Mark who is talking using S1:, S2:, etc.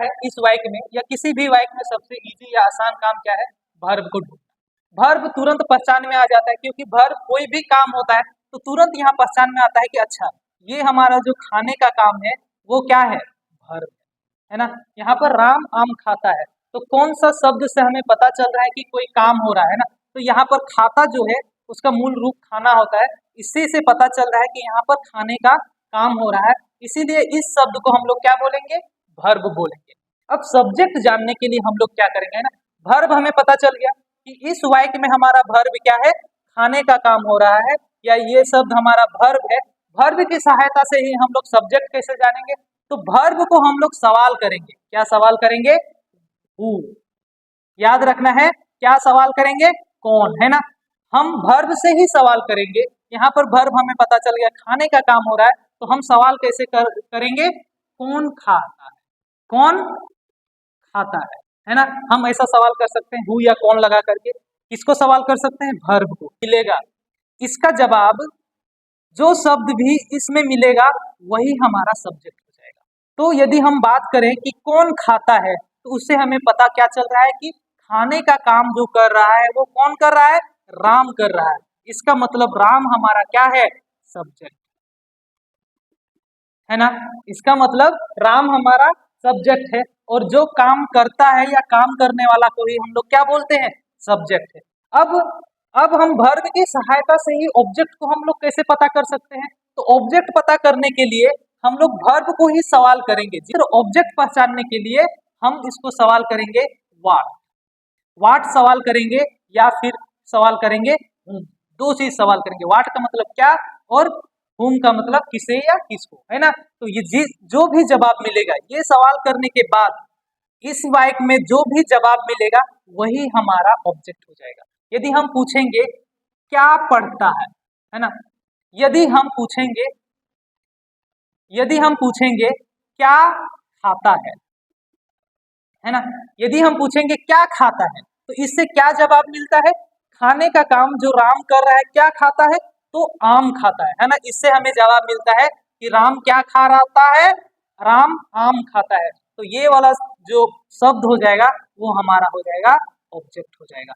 S1: है इस वाक्य में या किसी भी वाक्य में सबसे इजी या आसान काम क्या है? वर्ब को ढूंढना। वर्ब तुरंत पहचान में आ जाता है, क्योंकि वर्ब कोई भी काम होता है तो तुरंत यहाँ पहचान में आता है कि अच्छा ये हमारा जो खाने का काम है वो क्या है? वर्ब है ना। यहाँ पर राम आम खाता है, तो कौन सा शब्द से हमें पता चल रहा है कि कोई काम हो रहा है ना? तो यहाँ पर खाता जो है उसका मूल रूप खाना होता है, इसी से पता चल रहा है कि यहाँ पर खाने का काम हो रहा है, इसीलिए इस शब्द को हम लोग क्या बोलेंगे? वर्ब बोलेंगे। अब सब्जेक्ट जानने के लिए हम लोग क्या करेंगे ना, वर्ब हमें पता चल गया कि इस वाक्य में हमारा वर्ब क्या है? खाने का काम हो रहा है, या ये शब्द हमारा वर्ब है। वर्ब की सहायता से ही हम लोग सब्जेक्ट कैसे जानेंगे? तो वर्ब को हम लोग सवाल करेंगे। क्या सवाल करेंगे? हु। याद रखना है, क्या सवाल करेंगे? कौन, है ना। हम वर्ब से ही सवाल करेंगे। यहाँ पर वर्ब हमें पता चल गया खाने का काम हो रहा है, तो हम सवाल कैसे करेंगे? कौन खाता है? कौन खाता है ना। हम ऐसा सवाल कर सकते हैं हु या कौन लगा करके। किसको सवाल कर सकते हैं? वर्ब को। मिलेगा इसका जवाब, जो शब्द भी इसमें मिलेगा वही हमारा सब्जेक्ट हो जाएगा। तो यदि हम बात करें कि कौन खाता है, तो उससे हमें पता क्या चल रहा है कि खाने का काम जो कर रहा है वो कौन कर रहा है? राम कर रहा है। इसका मतलब राम हमारा क्या है? सब्जेक्ट है ना। इसका मतलब राम हमारा सब्जेक्ट है, और जो काम करता है या काम करने वाला को ही हम लोग क्या बोलते हैं? सब्जेक्ट है। अब हम वर्ब की सहायता से ही ऑब्जेक्ट को हम लोग कैसे पता कर सकते हैं? तो ऑब्जेक्ट पता करने के लिए हम लोग वर्ब को ही सवाल करेंगे। फिर ऑब्जेक्ट पहचानने के लिए हम इसको सवाल करेंगे वाट सवाल करेंगे, या फिर सवाल करेंगे whom। दो चीज सवाल करेंगे। वाट का मतलब क्या, और whom का मतलब किसे या किसको, है ना। तो ये जो भी जवाब मिलेगा, ये सवाल करने के बाद इस वाक्य में जो भी जवाब मिलेगा वही हमारा ऑब्जेक्ट हो जाएगा। यदि हम पूछेंगे क्या पढ़ता है ना। यदि हम पूछेंगे क्या खाता है ना। यदि हम पूछेंगे क्या खाता है, तो इससे क्या जवाब मिलता है? खाने का काम जो राम कर रहा है क्या खाता है? तो आम खाता है ना। इससे हमें जवाब मिलता है कि राम क्या खा रहा है? राम आम खाता है। तो ये वाला जो शब्द हो जाएगा वो हमारा हो जाएगा ऑब्जेक्ट हो जाएगा।